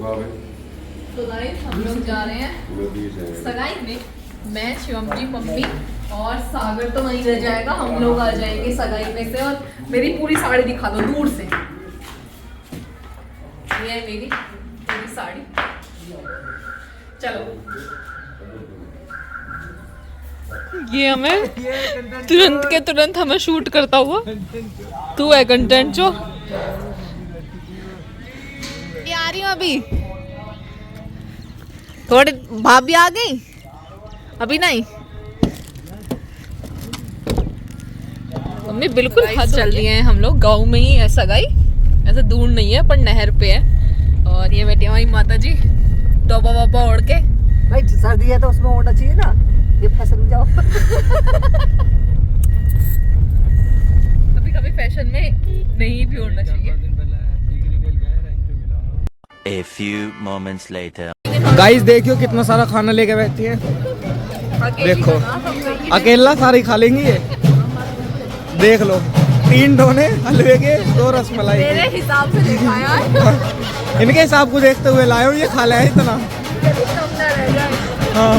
तो गाइस हम लोग जा रहे हैं सगाई में। मैं, शिवम जी, मम्मी और सागर तो वहीं रह जाएगा। हम लोग आ जाएंगे सगाई में से। और मेरी पूरी साड़ी दिखा दो दूर से। ये है मेरी पूरी साड़ी। चलो ये हमें तुरंत के तुरंत हमें शूट करता हुआ। तू है कंटेंट जो। ये आ रही हूँ अभी। थोड़ी भाभी आ गई अभी नहीं। मम्मी बिल्कुल हद चल दिए हैं। हम लोग गांव में ही है सगाई, ऐसे दूर नहीं है पर नहर पे है। और ये बैठी हमारी माता जी टोपा वापा ओढ़ के। भाई सर्दी है तो उसमें ओढ़ना चाहिए ना, ये फैशन में जाओ। कभी कभी फैशन में नहीं भी ओढ़ना चाहिए। A few moments later. Guys देखियो कितना सारा खाना लेके बैठी है। देखो अकेला सारी खा लेंगी ये। देख लो 3 डोने हलवे के, 2 रसमलाई। मेरे हिसाब से दिखाया है। इनके हिसाब को देखते हुए लाए हूँ, ये खा लिया है इतना। हाँ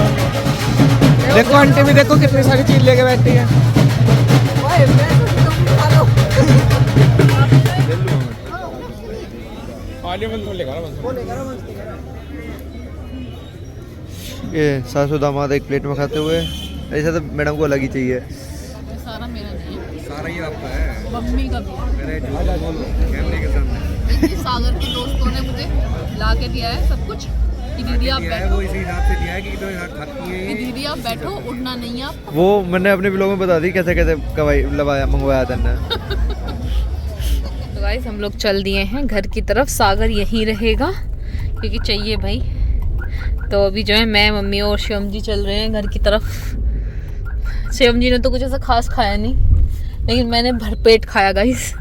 देखो आंटी भी देखो कितनी सारी चीज लेके बैठी है। ये सासू दामाद एक प्लेट में खाते हुए, ऐसा तो मैडम को अलग ही चाहिए। सारा मेरा नहीं है, सारा ही आपका है, मम्मी का भी है। मेरा कैमरे के सामने। सागर के दोस्तों ने मुझे ला के दिया है सब कुछ कि दीदी आप बैठो। वो इसी हिसाब से दिया है कि तो यहाँ खाती है कि दीदी आप बैठो, उठना नहीं है आपको। वो मैंने अपने ब्लॉग में बता दी कैसे कैसे कवाई लवाया मंगवाया था। तो गाइस हम लोग चल दिए हैं घर की तरफ। सागर यहीं रहेगा क्योंकि चाहिए भाई। तो अभी जो है मैं, मम्मी और शिवम जी चल रहे हैं घर की तरफ। शिवम जी ने तो कुछ ऐसा खास खाया नहीं, लेकिन मैंने भरपेट खाया गाइस।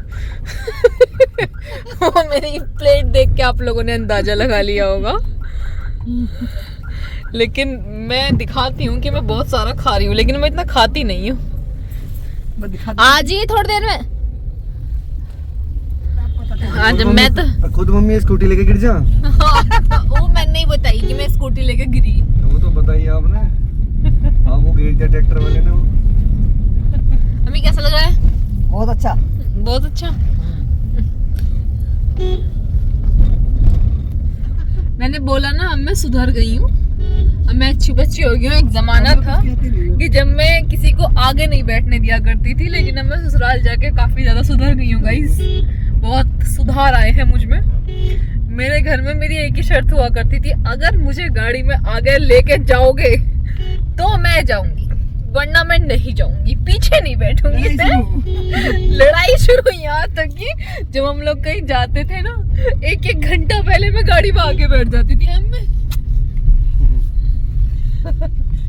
वो मेरी प्लेट देख के आप लोगों ने अंदाजा लगा लिया होगा। लेकिन मैं दिखाती हूँ कि मैं बहुत सारा खा रही हूँ, लेकिन मैं इतना खाती नहीं हूँ। आज ही थोड़ी देर में आज मैं तो खुद मम्मी स्कूटी लेके गिर जा। वो मैंने नहीं बताई कि मैं स्कूटी लेके गिरी। वो तो बताइए आपने। हाँ वो गिर गया ट्रैक्टर वाले ने। अम्मी कैसा लग रहा है? बहुत अच्छा, बहुत अच्छा। मैंने बोला ना अब मैं सुधर गई हूँ, अब मैं अच्छी बच्ची हो गई हूँ। एक जमाना था कि जब मैं किसी को आगे नहीं बैठने दिया करती थी, लेकिन अब मैं ससुराल जाके काफी ज्यादा सुधर गई हूँ गाइस। बहुत सुधार आए हैं मुझ में। मेरे घर में मेरी एक ही शर्त हुआ करती थी, अगर मुझे गाड़ी में आगे लेके जाओगे तो मैं जाऊंगी, वरना मैं नहीं जाऊंगी, पीछे नहीं बैठूंगी। लड़ाई शुरू यहाँ तक कि जब हम लोग कहीं जाते थे ना, 1-1 घंटा पहले मैं गाड़ी में आगे बैठ जाती थी।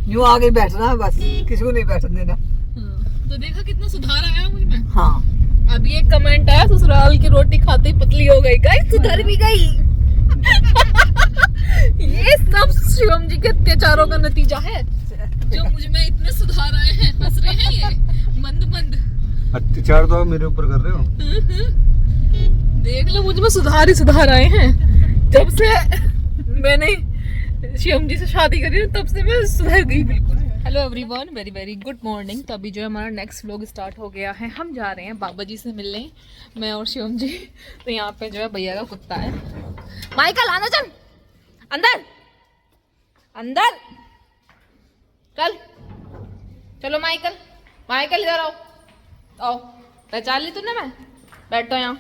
जो आगे बैठना है बस, किसी को नहीं बैठने देना। तो देखा कितना सुधार आया मुझ में। हाँ अभी एक कमेंट आया, ससुराल की रोटी खाते ही पतली हो गई। गाइस सुधर भी गई। ये सब शिवम जी के अत्याचारों का नतीजा है, जो मुझ में इतने सुधार आए हैं। हंस रहे हैं ये मंद मंद। अत्याचार तो आप मेरे ऊपर कर रहे हो। देख लो मुझ में सुधार ही सुधार आए हैं। जब से मैंने शिवम जी से शादी करी ना, तब से मैं सुधर गई बिल्कुल। Hello everyone, very very good morning. तो अभी जो है हमारा नेक्स्ट व्लॉग स्टार्ट हो गया है। हम जा रहे हैं बाबा जी से मिलने, मैं और शिवम जी। तो यहाँ पे जो है भैया का कुत्ता है। माइकल आना, चल अंदर अंदर चल। चलो माइकल, माइकल इधर आओ, आओ। पहचान ली तूने? मैं बैठो यहाँ,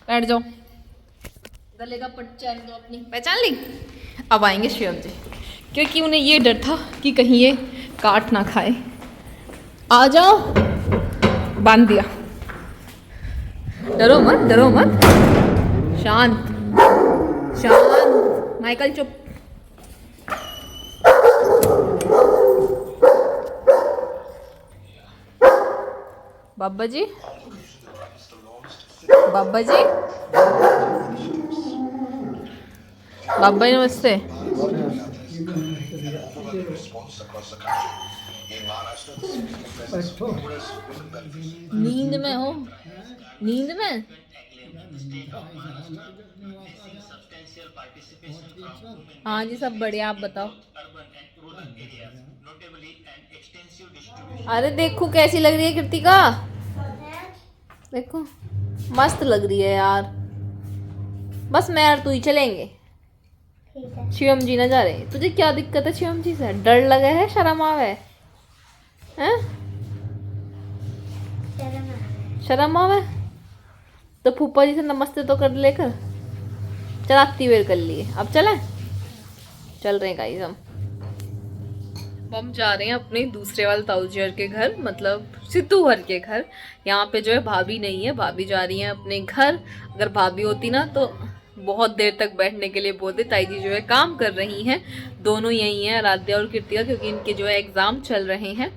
बैठ जाओ। गले का पट्टी दो अपनी, पहचान ली? अब आएंगे शिवम जी, क्योंकि उन्हें ये डर था कि कहीं ये काट ना खाए। आ जाओ, बांध दिया। डरो मत, डरो मत, शांत शांत। माइकल चुप। बाबा जी, बाबा जी, बाबा जी नमस्ते। नींद में हो? नींद में? हाँ जी सब बढ़िया, आप बताओ। अरे देखो कैसी लग रही है कृतिका, देखो मस्त लग रही है यार। बस मैं और तू ही चलेंगे, शिवम जी ना जा रहे। तुझे क्या दिक्कत है शिवम जी से? डर लगा है, शर्म आवे हैं? शर्म आवे तो फूफा जी से नमस्ते तो कर लेकर चल, आती वेर कर लिए। अब चलें, चल रहे हैं गाइस हम जा रहे हैं अपने दूसरे वाले ताऊजी के घर, मतलब सिद्धू हर के घर। यहाँ पे जो है भाभी नहीं है, भाभी जा रही है अपने घर। अगर भाभी होती ना तो बहुत देर तक बैठने के लिए बोलते। ताई जी जो है काम कर रही हैं, दोनों यही हैं, आराध्या और कृतिका, क्योंकि इनके जो है एग्ज़ाम चल रहे हैं।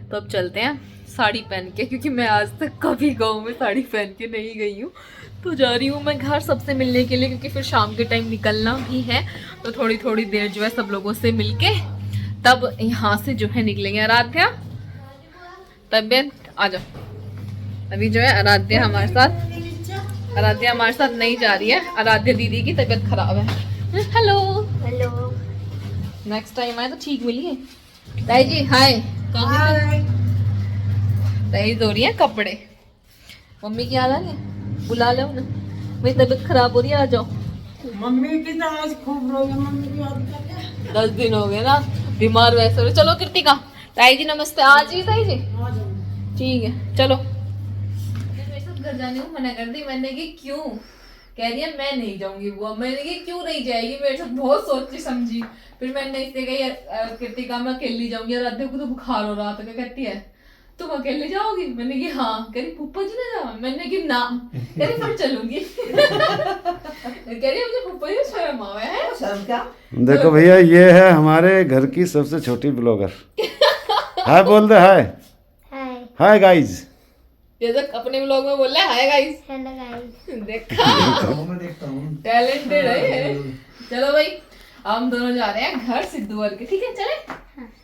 तो अब चलते हैं साड़ी पहन के, क्योंकि मैं आज तक कभी गाँव में साड़ी पहन के नहीं गई हूँ। तो जा रही हूँ मैं घर सबसे मिलने के लिए, क्योंकि फिर शाम के टाइम निकलना भी है। तो थोड़ी थोड़ी देर जो है सब लोगों से मिलके तब यहाँ से जो है निकलेंगे। आराध्या तबियत आ जाओ। अभी जो है आराध्या हमारे साथ नहीं जा रही है। आराध्या दीदी की तबीयत खराब है। Hello hello. नेक्स्ट टाइम आए तो ठीक मिलिए। ताई जी हाय। ताई धो रही है कपड़े। मम्मी की हाल है, बुला लो ना, मेरी तबीयत खराब हो रही है, आ जाओ। मम्मी की तो आज खूब रोई है, मम्मी की याद करके 10 दिन हो गए ना, बीमार वैसे हो। चलो कृतिका, ताई जी नमस्ते। आज ही ताई जी ठीक है चलो। मेरे साथ घर जाने को मना कर दी मैंने कि क्यों, कह रही है मैं नहीं जाऊंगी बुआ। मैंने कि क्यों नहीं जाएगी, मेरे साथ बहुत सोची समझी। फिर मैंने इससे कही कृतिका मैं अकेली जाऊंगी, राधे को तो बुखार हो रहा था। क्या कहती है तुम अकेले जाओगी? मैंने कि हाँ। कह रही फूफा जी ना जाओ? मैंने कि ना। कह रही फिर चलूंगी। कह रही मुझे फूफा जी शर्म आवे है। शर्म क्या? देखो भैया, ये है हमारे घर की सबसे छोटी ब्लॉगर। हाय बोल दे, हाय हाय। Hi guys. जैसे अपने व्लॉग में बोल रहा है हाय गाइस। Hello guys. देखा मैं देखता हूँ टैलेंटेड है। चलो भाई हम दोनों जा रहे हैं घर सिद्धू वर के, ठीक है चले?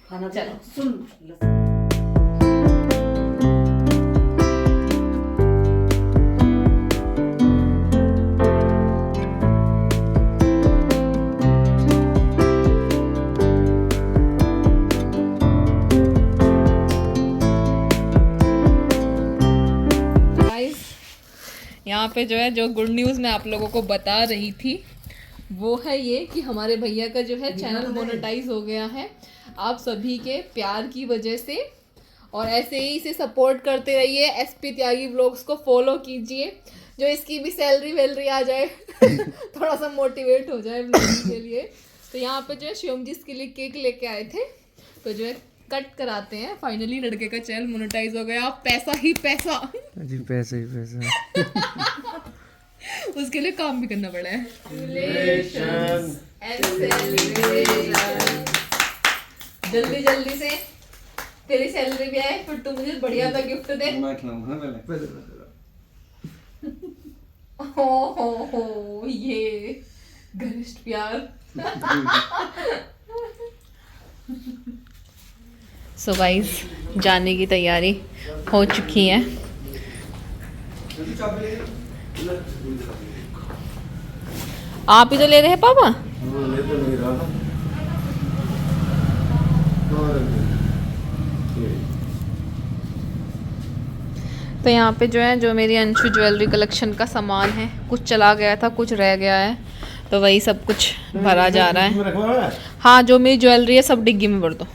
खाना चलो। सुन। यहाँ पे जो है जो गुड न्यूज़ मैं आप लोगों को बता रही थी वो है ये कि हमारे भैया का जो है चैनल मोनेटाइज हो गया है आप सभी के प्यार की वजह से। और ऐसे ही इसे सपोर्ट करते रहिए। एसपी त्यागी ब्लॉग्स को फॉलो कीजिए, जो इसकी भी सैलरी वैलरी आ जाए थोड़ा सा मोटिवेट हो जाए ब्लॉगिंग के लिए। तो यहाँ पे जो है शिवम जी इसके लिए केक लेके आए थे, तो जो है कट कराते हैं। फाइनली लड़के का चैनल मोनेटाइज हो गया। पैसा ही पैसा जी, पैसे ही पैसा। उसके लिए काम भी करना पड़ा है। जल्दी जल्दी से तेरी सैलरी भी आए, फिर तू मुझे बढ़िया सा गिफ्ट दे। हो ये घनिष्ठ प्यार। सो गाइस जाने की तैयारी हो चुकी है। आप ही तो ले रहे हैं पापा? तो यहाँ पे जो है जो मेरी अंशु ज्वेलरी कलेक्शन का सामान है, कुछ चला गया था, कुछ रह गया है, तो वही सब कुछ भरा जा रहा है। हाँ जो मेरी ज्वेलरी है सब डिग्गी में भर दो।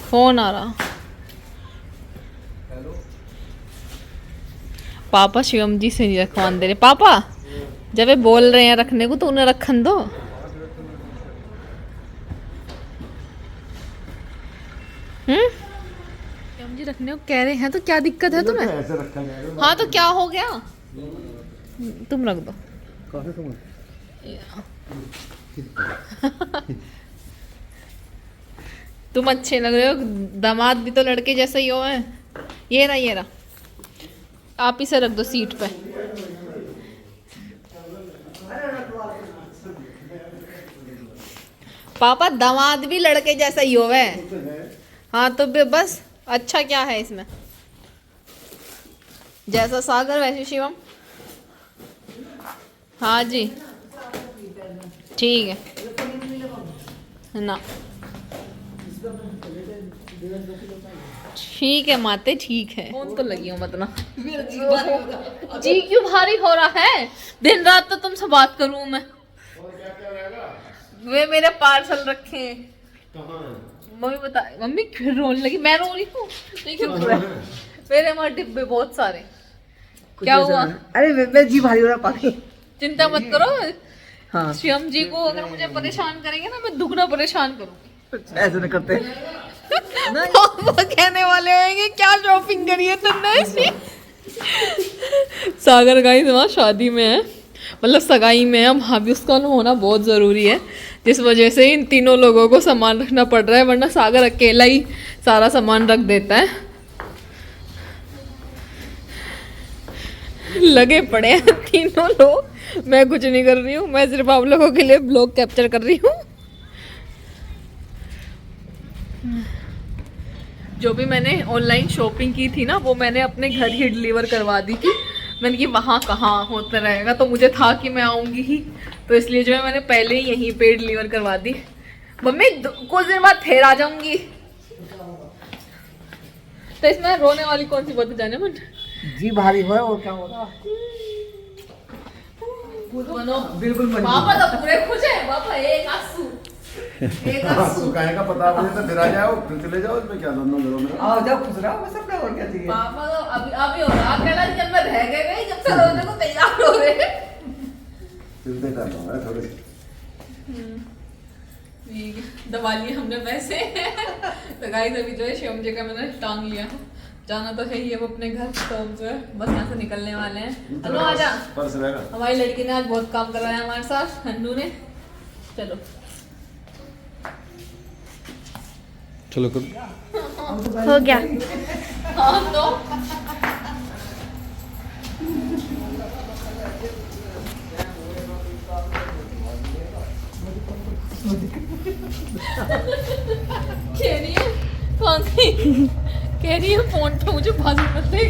फोन आ रहा। पापा शिवम जी से नहीं रखवान दे रहे। पापा जब ये बोल रहे हैं रखने को तो उन्हें रखन दो। शिवम जी रखने को कह रहे हैं तो क्या दिक्कत है तुम्हें? हाँ तो क्या हो गया, तुम रख दो। तुम अच्छे लग रहे हो, दामाद भी तो लड़के जैसे ही हो है। ये रहा आप इसे रख दो सीट पे। पापा दामाद भी लड़के जैसा ही हो है। हाँ तो बस अच्छा क्या है इसमें। जैसा सागर वैसे शिवम। हाँ जी ठीक है ना, ठीक है माते ठीक है। फोन तो लगी हूँ मतलब जी क्यों भारी हो रहा है, दिन रात तो तुमसे बात करूँ मैं। वे मेरे पार्सल रखे हैं। मम्मी बता, मम्मी क्यों रोने लगी, मैं रो रही हूँ नहीं क्यों रो रहा है? मेरे वहाँ डिब्बे बहुत सारे। क्या हुआ? अरे मैं जी भारी हो रहा पागल। चिंता मत करो। हाँ शिवम जी को अगर मुझे परेशान करेंगे ना, मैं दुगना परेशान करूंगी। ऐसे नहीं करते। वो कहने वाले होंगे क्या शॉपिंग करी है तुमने ऐसी। सागर गाइस वहाँ शादी में है, मतलब सगाई में है, वहाँ भी उसका होना बहुत ज़रूरी है, जिस वजह से इन तीनों लोगों को सामान रखना पड़ रहा है, वरना सागर अकेला ही सारा सामान रख देता है। लगे पड़े हैं तीनों लोग, मैं कुछ नहीं कर रही हूँ, मैं सिर्फ आप लोगों के लिए ब्लॉग कैप्चर कर रही हूँ। जो भी मैंने ऑनलाइन शॉपिंग की थी ना, वो मैंने अपने घर ही डिलीवर करवा दी थी। मैंने कि वहाँ कहाँ होता रहेगा, तो मुझे था कि मैं आऊँगी ही, तो इसलिए जो है मैंने पहले ही यहीं पे डिलीवर करवा दी। मम्मी कुछ दिन बाद फिर आ जाऊँगी। तो इसमें रोने वाली कौन सी बात जाने मन? जी भारी हो रहा है और क्या हो रहा है? बिल्कुल पापा तो पूरे खुश है, पापा एक आंसू सुखाएगा पता मुझे तो फिर आ जाओ, फिर चले जाओ, इसमें क्या दोनों घरों में। आओ जाओ खुश रहो, बस अपना और क्या चाहिए। पापा तो अभी हो रहा अकेला, जब मैं रह गए जब से रोने को तैयार हो रहे हैं। चिंता कर रहा हूँ थोड़ी। ठीक है, दबा लिए हमने पैसे। तो गाइस अभी जो है शिवम जी का मैंने टांग लिया है, जाना तो है ही अब अपने घर, तो हम जो है बस यहाँ से निकलने वाले हैं। चलो आजा, पर्स रहेगा। हमारी लड़की ने आज बहुत काम करवाया हमारे साथ, हन्नू ने। चलो चलो कभी हो गया। हाँ तो कह रही है कौन सी, कह रही है फोन पे मुझे बाजू मत दे।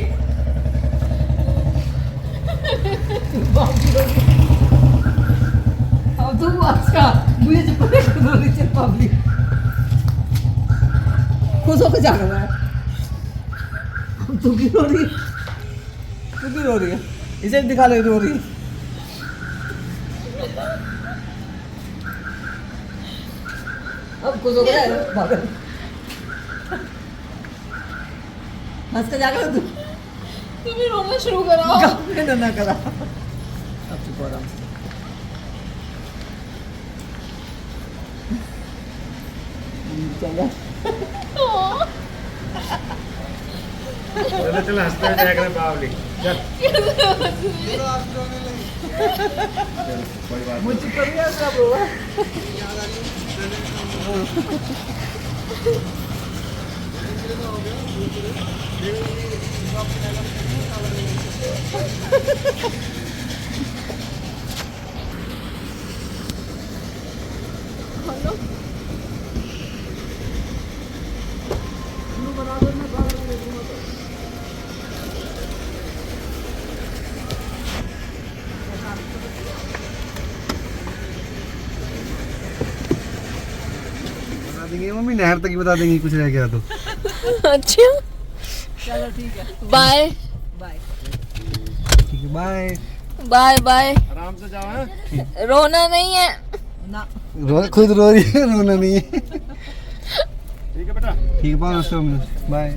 अब तुम अच्छा मुझे जो पता है रो रही है पब्लिक, खुश होकर जा रहा है। अब तू क्यों रो रही है? तू क्यों रो रही है? इसे दिखा ले रो रही है। अब खुश होकर जा पागल, हंस के जाकर तू तुम भी रोना शुरू करो। मैंने ना करा। अब चुप हो रहा हूँ। चलो चलो चलो हंसते हुए जाएगा बावली। चल कोई बात मुझे कभी ऐसा बोला। बता देंगे मम्मी, नहर तक ही बता देंगे कुछ रह गया तो। अच्छा चलो ठीक है, बाय बाय। ठीक है बाय। Bye bye. आराम से जाओ। हैं रोना नहीं है ना खुद रो रही है, रोना नहीं है। ठीक है बेटा, ठीक है बाय बाय।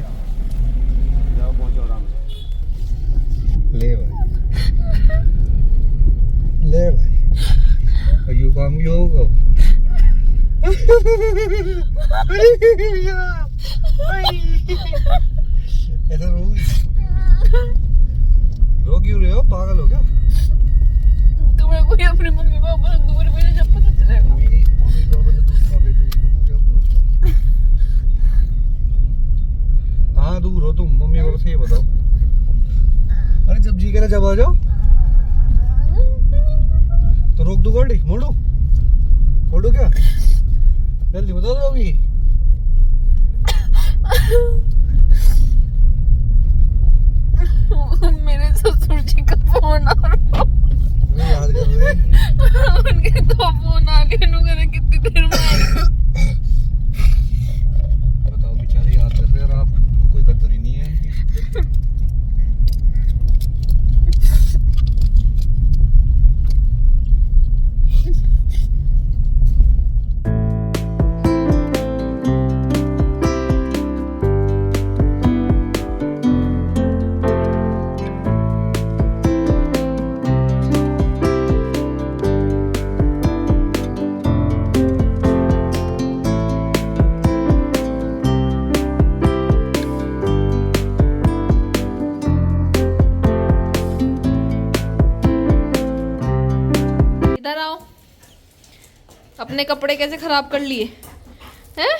जाओ पहुंचो आराम से। ले भाई, ले भाई, यू काम यू हो। ऐसा रो क्यों रहे हो, पागल हो क्या? तुम्हें कोई अपनी मम्मी पापा से दूर भी नहीं, जब पता चलेगा। मम्मी पापा से दूर कहाँ बैठी हुई, तुम मुझे अपने कहाँ दूर हो तुम? मम्मी पापा से ये बताओ। अरे जब जी करे जब आ जाओ, तो रोक दो गाड़ी, मोड़ो क्या? जल्दी बता दो अभी। मैं याद कर रहे हैं। उनके दो फोन आ गए नु करे कितनी देर में आए। बताओ बेचारे याद कर रहे हैं और आपको कोई कदर ही नहीं है इनकी। इधर आओ। अपने कपड़े कैसे खराब कर लिए हैं?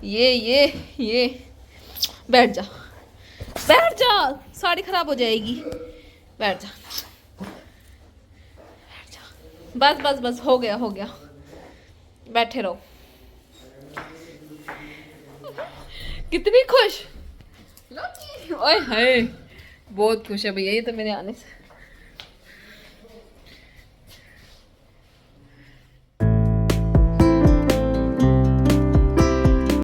ये बैठ जा, बैठ जा, साड़ी खराब हो जाएगी। बैठ जा, बैठ जा। बस बस बस, हो गया हो गया, बैठे रहो। कितनी खुश, ओए हाय, बहुत खुश है भैया ये तो मेरे आने से।